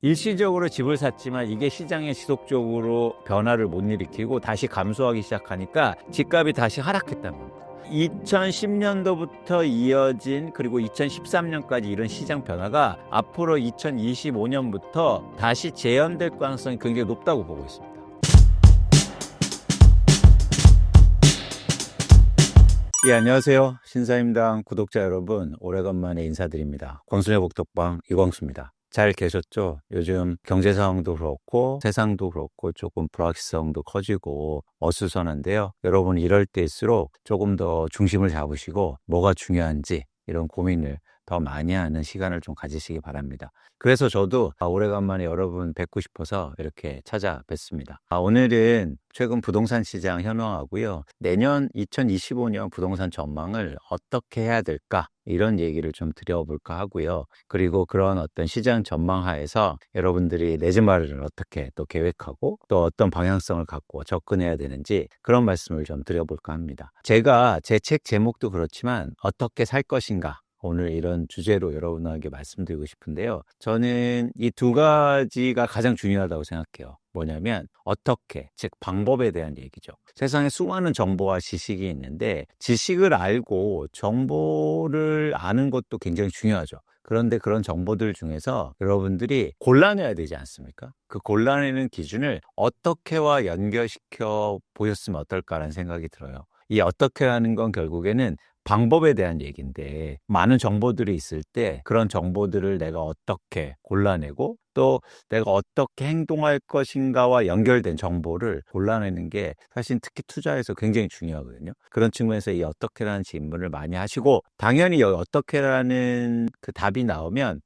일시적으로 집을 샀지만 이게 시장에 지속적으로 변화를 못 일으키고 다시 감소하기 시작하니까 집값이 다시 하락했단 말입니다. 2010년도부터 이어진 그리고 2013년까지 이런 시장 변화가 앞으로 2025년부터 다시 재현될 가능성이 굉장히 높다고 보고 있습니다. 예, 안녕하세요. 신사임당 구독자 여러분, 오래간만에 인사드립니다. 권순의 복덕방 이광수입니다. 잘 계셨죠? 요즘 경제 상황도 그렇고 세상도 그렇고 조금 불확실성도 커지고 어수선한데요. 여러분 이럴 때일수록 조금 더 중심을 잡으시고 뭐가 중요한지 이런 고민을 더 많이 하는 시간을 좀 가지시기 바랍니다. 그래서 저도 오래간만에 여러분 뵙고 싶어서 이렇게 찾아뵙습니다. 오늘은 최근 부동산 시장 현황하고요. 내년 2025년 부동산 전망을 어떻게 해야 될까? 이런 얘기를 좀 드려볼까 하고요. 그리고 그런 어떤 시장 전망하에서 여러분들이 내 집 마련을 어떻게 또 계획하고 또 어떤 방향성을 갖고 접근해야 되는지 그런 말씀을 좀 드려볼까 합니다. 제가 제 책 제목도 그렇지만 어떻게 살 것인가? 오늘 이런 주제로 여러분에게 말씀드리고 싶은데요. 저는 이 두 가지가 가장 중요하다고 생각해요. 뭐냐면 어떻게, 즉 방법에 대한 얘기죠. 세상에 수많은 정보와 지식이 있는데 지식을 알고 정보를 아는 것도 굉장히 중요하죠. 그런데 그런 정보들 중에서 여러분들이 골라내야 되지 않습니까? 그 골라내는 기준을 어떻게와 연결시켜 보셨으면 어떨까라는 생각이 들어요. 이 어떻게 하는 건 결국에는 방법에 대한 얘기인데 많은 정보들이 있을 때 그런 정보들을 내가 어떻게 골라내고 또 내가 어떻게 행동할 것인가와 연결된 정보를 골라내는 게 사실 특히 투자에서 굉장히 중요하거든요. 그런 측면에서 이 어떻게라는 질문을 많이 하시고 당연히 이 어떻게라는 그 답이 나오면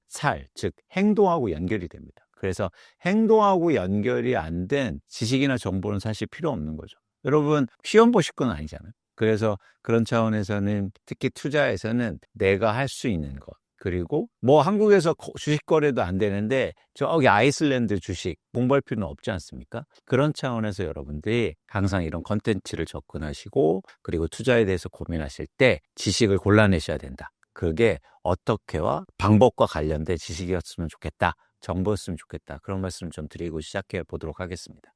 즉 행동하고 연결이 됩니다. 그래서 행동하고 연결이 안 된 지식이나 정보는 사실 필요 없는 거죠. 여러분 시험 보실 건 아니잖아요. 그래서 그런 차원에서는 특히 투자에서는 내가 할 수 있는 것 그리고 뭐 한국에서 주식 거래도 안 되는데 저기 아이슬란드 주식 공부할 필요는 없지 않습니까? 그런 차원에서 여러분들이 항상 이런 컨텐츠를 접근하시고 그리고 투자에 대해서 고민하실 때 지식을 골라내셔야 된다. 그게 어떻게와 방법과 관련된 지식이었으면 좋겠다. 정보였으면 좋겠다. 그런 말씀을 좀 드리고 시작해 보도록 하겠습니다.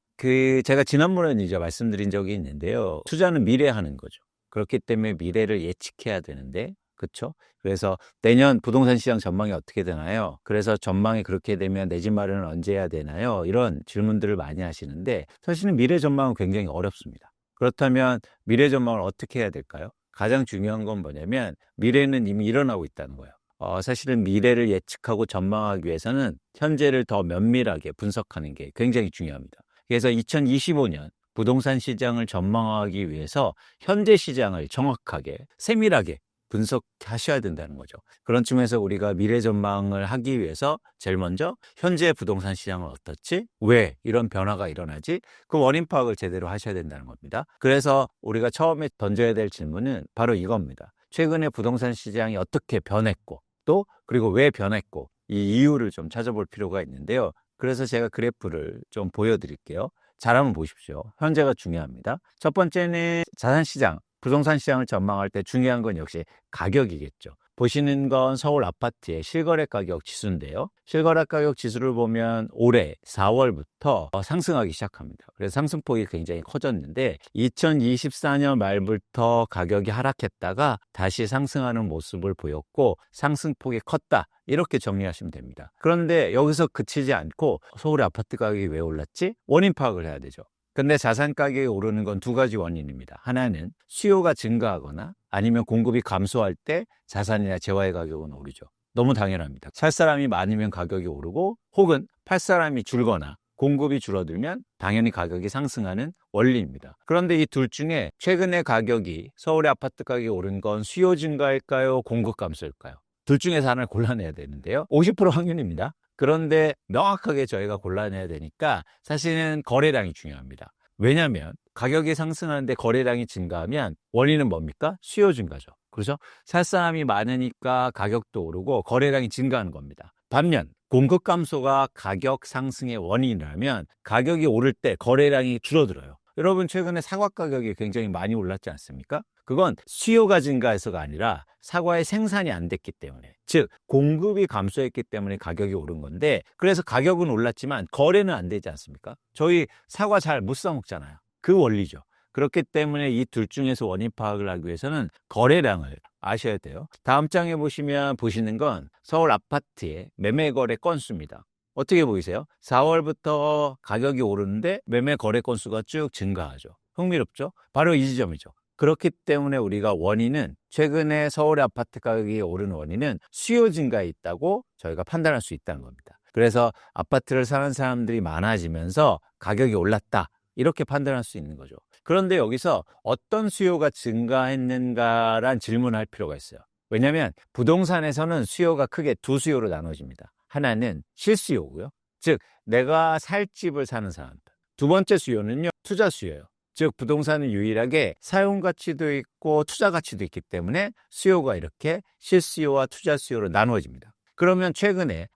제가 지난번에 이제 말씀드린 적이 있는데요. 투자는 미래하는 거죠. 그렇기 때문에 미래를 예측해야 되는데, 그렇죠? 그래서 내년 부동산 시장 전망이 어떻게 되나요? 그래서 전망이 그렇게 되면 내 집 마련은 언제 해야 되나요? 이런 질문들을 많이 하시는데, 사실은 미래 전망은 굉장히 어렵습니다. 그렇다면 미래 전망을 어떻게 해야 될까요? 가장 중요한 건 뭐냐면 미래는 이미 일어나고 있다는 거예요. 사실은 미래를 예측하고 전망하기 위해서는 현재를 더 면밀하게 분석하는 게 굉장히 중요합니다. 그래서 2025년 부동산 시장을 전망하기 위해서 현재 시장을 정확하게 세밀하게 분석하셔야 된다는 거죠. 그런 측면에서 우리가 미래 전망을 하기 위해서 제일 먼저 현재 부동산 시장은 어떻지? 왜 이런 변화가 일어나지? 그 원인 파악을 제대로 하셔야 된다는 겁니다. 그래서 우리가 처음에 던져야 될 질문은 바로 이겁니다. 최근에 부동산 시장이 어떻게 변했고 또 그리고 왜 변했고 이 이유를 좀 찾아볼 필요가 있는데요. 그래서 제가 그래프를 좀 보여드릴게요. 잘 한번 보십시오. 현재가 중요합니다. 첫 번째는 자산시장, 부동산 시장을 전망할 때 중요한 건 역시 가격이겠죠. 보시는 건 서울 아파트의 실거래 가격 지수인데요. 실거래 가격 지수를 보면 올해 4월부터 상승하기 시작합니다. 그래서 상승폭이 굉장히 커졌는데 2024년 말부터 가격이 하락했다가 다시 상승하는 모습을 보였고 상승폭이 컸다. 이렇게 정리하시면 됩니다. 그런데 여기서 그치지 않고 서울의 아파트 가격이 왜 올랐지? 원인 파악을 해야 되죠. 근데 자산 가격이 오르는 건 두 가지 원인입니다. 하나는 수요가 증가하거나 아니면 공급이 감소할 때 자산이나 재화의 가격은 오르죠. 너무 당연합니다. 살 사람이 많으면 가격이 오르고 혹은 팔 사람이 줄거나 공급이 줄어들면 당연히 가격이 상승하는 원리입니다. 그런데 이 둘 중에 최근에 가격이 서울의 아파트 가격이 오른 건 수요 증가일까요? 공급 감소일까요? 둘 중에서 하나를 골라내야 되는데요. 50% 확률입니다. 그런데 명확하게 저희가 골라내야 되니까 사실은 거래량이 중요합니다. 왜냐하면 가격이 상승하는데 거래량이 증가하면 원인은 뭡니까? 수요 증가죠. 그렇죠? 살 사람이 많으니까 가격도 오르고 거래량이 증가하는 겁니다. 반면 공급 감소가 가격 상승의 원인이라면 가격이 오를 때 거래량이 줄어들어요. 여러분 최근에 사과 가격이 굉장히 많이 올랐지 않습니까? 그건 수요가 증가해서가 아니라 사과의 생산이 안 됐기 때문에, 즉 공급이 감소했기 때문에 가격이 오른 건데, 그래서 가격은 올랐지만 거래는 안 되지 않습니까? 저희 사과 잘 못 사 먹잖아요. 그 원리죠. 그렇기 때문에 이 둘 중에서 원인 파악을 하기 위해서는 거래량을 아셔야 돼요. 다음 장에 보시면 보시는 건 서울 아파트의 매매 거래 건수입니다. 어떻게 보이세요? 4월부터 가격이 오르는데 매매 거래 건수가 쭉 증가하죠. 흥미롭죠? 바로 이 지점이죠. 그렇기 때문에 우리가 원인은, 최근에 서울의 아파트 가격이 오르는 원인은 수요 증가에 있다고 저희가 판단할 수 있다는 겁니다. 그래서 아파트를 사는 사람들이 많아지면서 가격이 올랐다, 이렇게 판단할 수 있는 거죠. 그런데 여기서 어떤 수요가 증가했는가란 질문을 할 필요가 있어요. 왜냐하면 부동산에서는 수요가 크게 두 수요로 나눠집니다. 하나는 실수요고요. 즉 내가 살 집을 사는 사람들. 두 번째 수요는요, 투자 수요예요. 즉 부동산은 유일하게 사용 가치도 있고 투자 가치도 있기 때문에 수요가 이렇게 실수요와 투자 수요로 나누어집니다. 그러면 최근에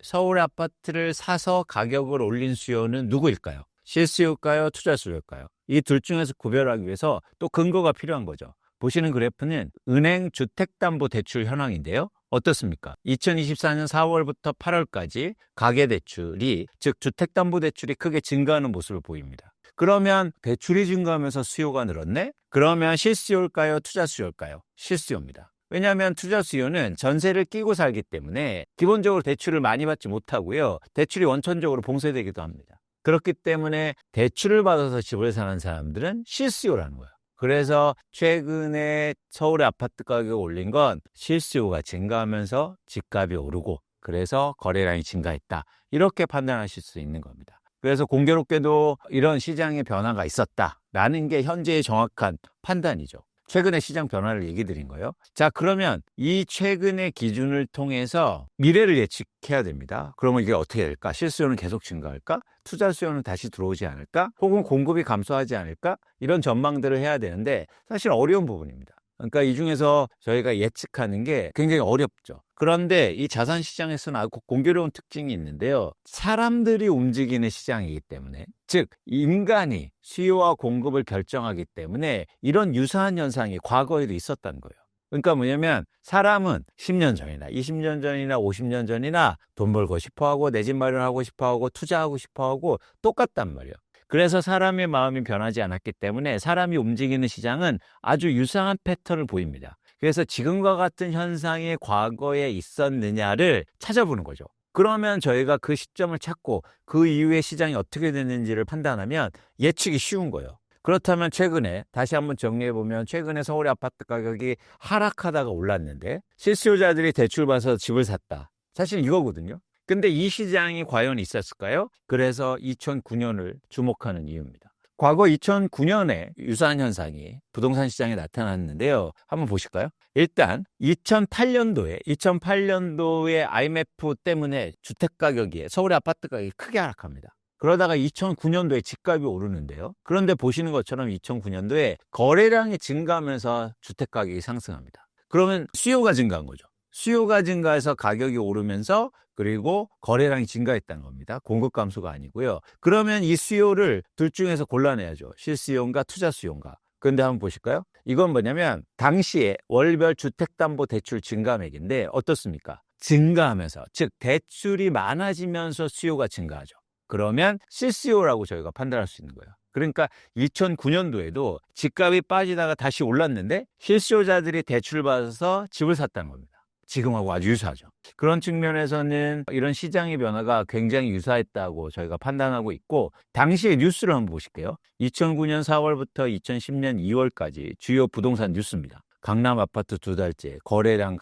서울의 아파트를 사서 가격을 올린 수요는 누구일까요? 실수요일까요? 투자 수요일까요? 이 둘 중에서 구별하기 위해서 또 근거가 필요한 거죠. 보시는 그래프는 은행 주택담보대출 현황인데요. 어떻습니까? 2024년 4월부터 8월까지 가계대출이, 즉 주택담보대출이 크게 증가하는 모습을 보입니다. 그러면 대출이 증가하면서 수요가 늘었네? 그러면 실수요일까요? 투자 수요일까요? 실수요입니다. 왜냐하면 투자 수요는 전세를 끼고 살기 때문에 기본적으로 대출을 많이 받지 못하고요. 대출이 원천적으로 봉쇄되기도 합니다. 그렇기 때문에 대출을 받아서 집을 사는 사람들은 실수요라는 거예요. 그래서 최근에 서울의 아파트 가격이 올린 건 실수요가 증가하면서 집값이 오르고, 그래서 거래량이 증가했다, 이렇게 판단하실 수 있는 겁니다. 그래서 공교롭게도 이런 시장의 변화가 있었다라는 게 현재의 정확한 판단이죠. 최근의 시장 변화를 얘기 드린 거예요. 자, 그러면 이 최근의 기준을 통해서 미래를 예측해야 됩니다. 그러면 이게 어떻게 될까? 실수요는 계속 증가할까? 투자 수요는 다시 들어오지 않을까? 혹은 공급이 감소하지 않을까? 이런 전망들을 해야 되는데 사실 어려운 부분입니다. 그러니까 이 중에서 저희가 예측하는 게 굉장히 어렵죠. 그런데 이 자산시장에서는 아주 공교로운 특징이 있는데요. 사람들이 움직이는 시장이기 때문에, 즉 인간이 수요와 공급을 결정하기 때문에 이런 유사한 현상이 과거에도 있었다는 거예요. 그러니까 뭐냐면 사람은 10년 전이나 20년 전이나 50년 전이나 돈 벌고 싶어하고 내 집 마련하고 싶어하고 투자하고 싶어하고 똑같단 말이에요. 그래서 사람의 마음이 변하지 않았기 때문에 사람이 움직이는 시장은 아주 유사한 패턴을 보입니다. 그래서 지금과 같은 현상이 과거에 있었느냐를 찾아보는 거죠. 그러면 저희가 그 시점을 찾고 그 이후에 시장이 어떻게 됐는지를 판단하면 예측이 쉬운 거예요. 그렇다면 최근에 다시 한번 정리해보면, 최근에 서울의 아파트 가격이 하락하다가 올랐는데 실수요자들이 대출받아서 집을 샀다. 사실 이거거든요. 근데 이 시장이 과연 있었을까요? 그래서 2009년을 주목하는 이유입니다. 과거 2009년에 유사한 현상이 부동산 시장에 나타났는데요. 한번 보실까요? 일단 2008년도에 IMF 때문에 주택 가격이, 서울의 아파트 가격이 크게 하락합니다. 그러다가 2009년도에 집값이 오르는데요. 그런데 보시는 것처럼 2009년도에 거래량이 증가하면서 주택 가격이 상승합니다. 그러면 수요가 증가한 거죠. 수요가 증가해서 가격이 오르면서, 그리고 거래량이 증가했다는 겁니다. 공급 감소가 아니고요. 그러면 이 수요를 둘 중에서 골라내야죠. 실수요인가 투자 수요인가. 그런데 한번 보실까요? 이건 뭐냐면 당시에 월별 주택담보대출 증가액인데 어떻습니까? 증가하면서, 즉 대출이 많아지면서 수요가 증가하죠. 그러면 실수요라고 저희가 판단할 수 있는 거예요. 그러니까 2009년도에도 집값이 빠지다가 다시 올랐는데 실수요자들이 대출을 받아서 집을 샀다는 겁니다. 지금하고 아주 유사하죠. 그런 측면에서는 이런 시장의 변화가 굉장히 유사했다고 저희가 판단하고 있고, 당시의 뉴스를 한번 보실게요. 2009년 4월부터 2010년 2월까지 주요 부동산 뉴스입니다. 강남 아파트 2달째 거래량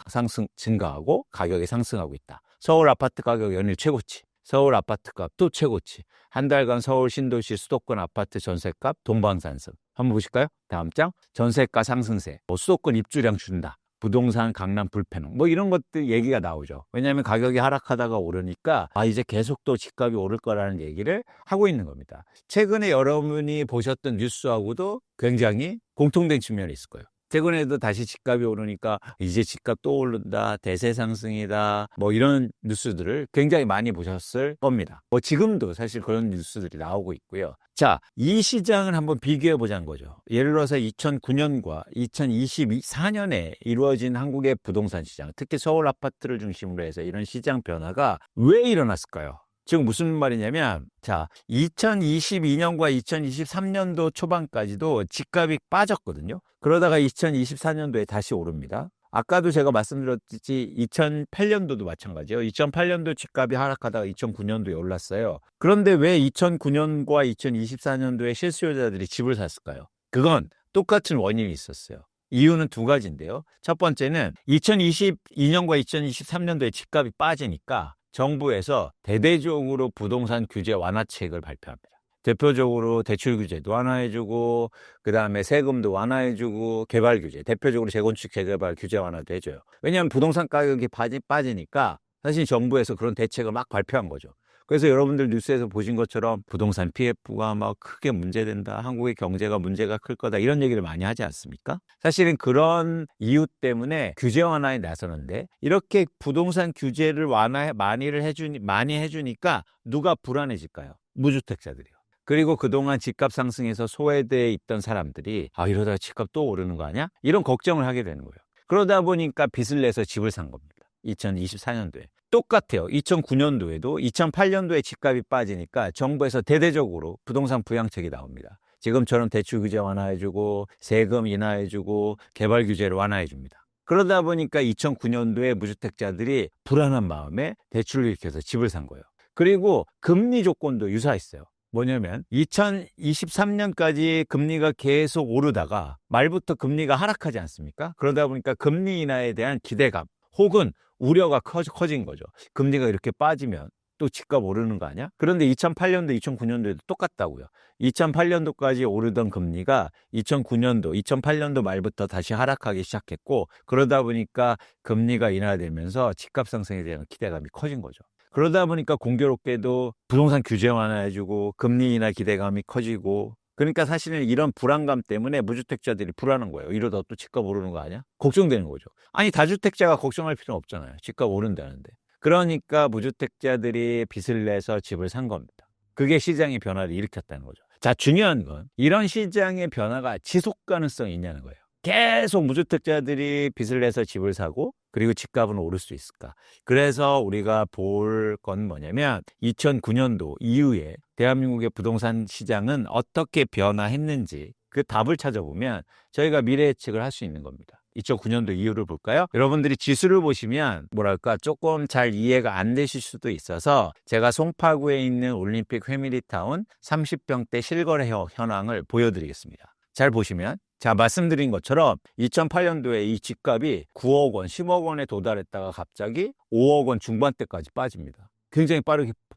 증가하고 가격이 상승하고 있다. 서울 아파트 가격 연일 최고치. 서울 아파트값 또 최고치. 한 달간 서울 신도시 수도권 아파트 전세값 동방산성. 한번 보실까요? 다음 장. 전세가 상승세. 수도권 입주량 준다. 부동산 강남 불패농, 이런 것들 얘기가 나오죠. 왜냐하면 가격이 하락하다가 오르니까 이제 계속 또 집값이 오를 거라는 얘기를 하고 있는 겁니다. 최근에 여러분이 보셨던 뉴스하고도 굉장히 공통된 측면이 있을 거예요. 최근에도 다시 집값이 오르니까 이제 집값 또 오른다, 대세 상승이다, 뭐 이런 뉴스들을 굉장히 많이 보셨을 겁니다. 뭐 지금도 사실 그런 뉴스들이 나오고 있고요. 자, 이 시장을 한번 비교해 보자는 거죠. 예를 들어서 2009년과 2024년에 이루어진 한국의 부동산 시장, 특히 서울 아파트를 중심으로 해서 이런 시장 변화가 왜 일어났을까요? 지금 무슨 말이냐면, 자, 2022년과 2023년도 초반까지도 집값이 빠졌거든요. 그러다가 2024년도에 다시 오릅니다. 아까도 제가 말씀드렸듯이 2008년도도 마찬가지예요. 2008년도 집값이 하락하다가 2009년도에 올랐어요. 그런데 왜 2009년과 2024년도에 실수요자들이 집을 샀을까요? 그건 똑같은 원인이 있었어요. 이유는 두 가지인데요. 첫 번째는 2022년과 2023년도에 집값이 빠지니까 정부에서 대대적으로 부동산 규제 완화책을 발표합니다. 대표적으로 대출 규제도 완화해주고, 그 다음에 세금도 완화해주고, 개발 규제, 대표적으로 재건축 재개발 규제 완화도 해줘요. 왜냐하면 부동산 가격이 빠지니까 사실 정부에서 그런 대책을 막 발표한 거죠. 그래서 여러분들 뉴스에서 보신 것처럼 부동산 PF가 막 크게 문제된다, 한국의 경제가 문제가 클 거다, 이런 얘기를 많이 하지 않습니까? 사실은 그런 이유 때문에 규제 완화에 나서는데, 이렇게 부동산 규제를 많이 해주니까 누가 불안해질까요? 무주택자들이요. 그리고 그동안 집값 상승에서 소외돼 있던 사람들이 이러다가 집값 또 오르는 거 아니야? 이런 걱정을 하게 되는 거예요. 그러다 보니까 빚을 내서 집을 산 겁니다. 2024년도에. 똑같아요. 2009년도에도 2008년도에 집값이 빠지니까 정부에서 대대적으로 부동산 부양책이 나옵니다. 지금처럼 대출 규제 완화해주고, 세금 인하해주고, 개발 규제를 완화해줍니다. 그러다 보니까 2009년도에 무주택자들이 불안한 마음에 대출을 일으켜서 집을 산 거예요. 그리고 금리 조건도 유사했어요. 뭐냐면 2023년까지 금리가 계속 오르다가 말부터 금리가 하락하지 않습니까? 그러다 보니까 금리 인하에 대한 기대감 혹은 우려가 커진 거죠. 금리가 이렇게 빠지면 또 집값 오르는 거 아니야? 그런데 2008년도, 2009년도에도 똑같다고요. 2008년도까지 오르던 금리가 2008년도 말부터 다시 하락하기 시작했고, 그러다 보니까 금리가 인하되면서 집값 상승에 대한 기대감이 커진 거죠. 그러다 보니까 공교롭게도 부동산 규제 완화해주고 금리 인하 기대감이 커지고, 그러니까 사실은 이런 불안감 때문에 무주택자들이 불안한 거예요. 이러다 또 집값 오르는 거 아니야? 걱정되는 거죠. 아니, 다주택자가 걱정할 필요는 없잖아요. 집값 오른다는데. 그러니까 무주택자들이 빚을 내서 집을 산 겁니다. 그게 시장의 변화를 일으켰다는 거죠. 자, 중요한 건 이런 시장의 변화가 지속 가능성이 있냐는 거예요. 계속 무주택자들이 빚을 내서 집을 사고, 그리고 집값은 오를 수 있을까? 그래서 우리가 볼 건 뭐냐면 2009년도 이후에 대한민국의 부동산 시장은 어떻게 변화했는지 그 답을 찾아보면 저희가 미래 예측을 할 수 있는 겁니다. 2009년도 이유를 볼까요? 여러분들이 지수를 보시면 뭐랄까 조금 잘 이해가 안 되실 수도 있어서 제가 송파구에 있는 올림픽 회밀리타운 30평대 실거래 현황을 보여드리겠습니다. 잘 보시면, 자, 말씀드린 것처럼 2008년도에 이 집값이 9억 원, 10억 원에 도달했다가 갑자기 5억 원 중반대까지 빠집니다. 굉장히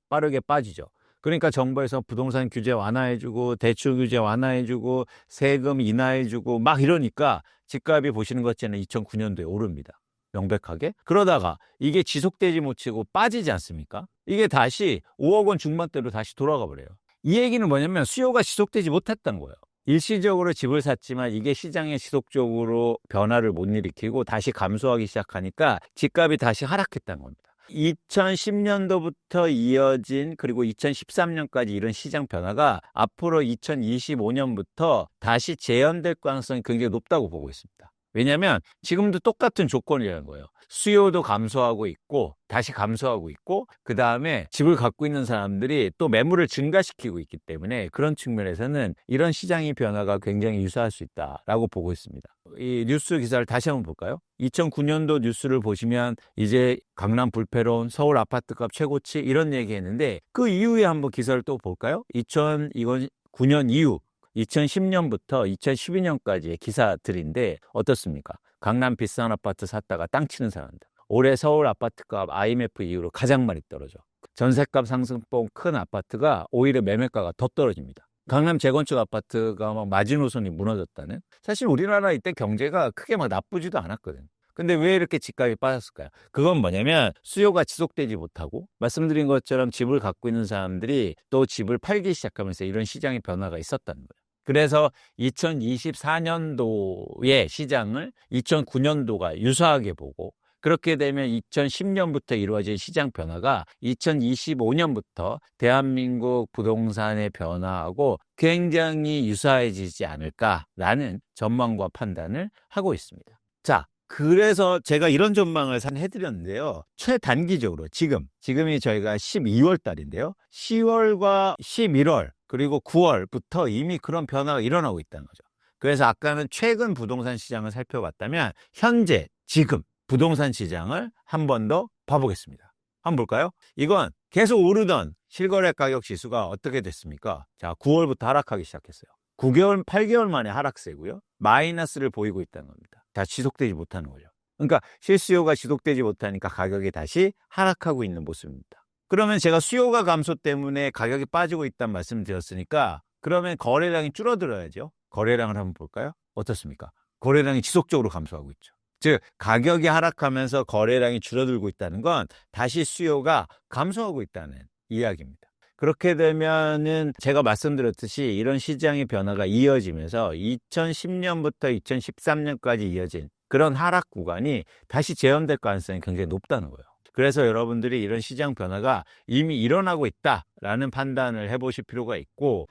빠르게 빠지죠. 그러니까 정부에서 부동산 규제 완화해주고, 대출 규제 완화해주고, 세금 인하해주고 막 이러니까 집값이 보시는 것처럼 2009년도에 오릅니다. 명백하게. 그러다가 이게 지속되지 못하고 빠지지 않습니까? 이게 다시 5억 원 중반대로 다시 돌아가 버려요. 이 얘기는 뭐냐면 수요가 지속되지 못했던 거예요. 일시적으로 집을 샀지만 이게 시장에 지속적으로 변화를 못 일으키고 다시 감소하기 시작하니까 집값이 다시 하락했다는 겁니다. 2010년도부터 이어진, 그리고 2013년까지 이런 시장 변화가 앞으로 2025년부터 다시 재현될 가능성이 굉장히 높다고 보고 있습니다. 왜냐하면 지금도 똑같은 조건이라는 거예요. 수요도 감소하고 있고, 다시 감소하고 있고, 그 다음에 집을 갖고 있는 사람들이 또 매물을 증가시키고 있기 때문에 그런 측면에서는 이런 시장의 변화가 굉장히 유사할 수 있다라고 보고 있습니다. 이 뉴스 기사를 다시 한번 볼까요? 2009년도 뉴스를 보시면 이제 강남 불패론, 서울 아파트값 최고치 이런 얘기 했는데, 그 이후에 한번 기사를 또 볼까요? 2009년 이후 2010년부터 2012년까지의 기사들인데 어떻습니까? 강남 비싼 아파트 샀다가 땅 치는 사람들. 올해 서울 아파트값 IMF 이후로 가장 많이 떨어져. 전세값 상승폭 큰 아파트가 오히려 매매가가 더 떨어집니다. 강남 재건축 아파트가 막 마지노선이 무너졌다는? 사실 우리나라 이때 경제가 크게 막 나쁘지도 않았거든요. 근데 왜 이렇게 집값이 빠졌을까요? 그건 뭐냐면 수요가 지속되지 못하고, 말씀드린 것처럼 집을 갖고 있는 사람들이 또 집을 팔기 시작하면서 이런 시장의 변화가 있었다는 거예요. 그래서 2024년도의 시장을 2009년도가 유사하게 보고, 그렇게 되면 2010년부터 이루어진 시장 변화가 2025년부터 대한민국 부동산의 변화하고 굉장히 유사해지지 않을까라는 전망과 판단을 하고 있습니다. 자, 그래서 제가 이런 전망을 해드렸는데요. 최단기적으로 지금이 저희가 12월 달인데요. 10월과 11월 그리고 9월부터 이미 그런 변화가 일어나고 있다는 거죠. 그래서 아까는 최근 부동산 시장을 살펴봤다면 현재 지금 부동산 시장을 한 번 더 봐보겠습니다. 한번 볼까요? 이건 계속 오르던 실거래 가격 지수가 어떻게 됐습니까? 자, 9월부터 하락하기 시작했어요. 9개월, 8개월 만에 하락세고요. 마이너스를 보이고 있다는 겁니다. 다 지속되지 못하는 거죠. 그러니까 실수요가 지속되지 못하니까 가격이 다시 하락하고 있는 모습입니다. 그러면 제가 수요가 감소 때문에 가격이 빠지고 있다는 말씀을 드렸으니까 그러면 거래량이 줄어들어야죠. 거래량을 한번 볼까요? 어떻습니까? 거래량이 지속적으로 감소하고 있죠. 즉 가격이 하락하면서 거래량이 줄어들고 있다는 건 다시 수요가 감소하고 있다는 이야기입니다. 그렇게 되면은 제가 말씀드렸듯이 이런 시장의 변화가 이어지면서 2010년부터 2013년까지 이어진 그런 하락 구간이 다시 재현될 가능성이 굉장히 높다는 거예요. 그래서 여러분들이 이런 시장 변화가 이미 일어나고 있다라는 판단을 해보실 필요가 있고,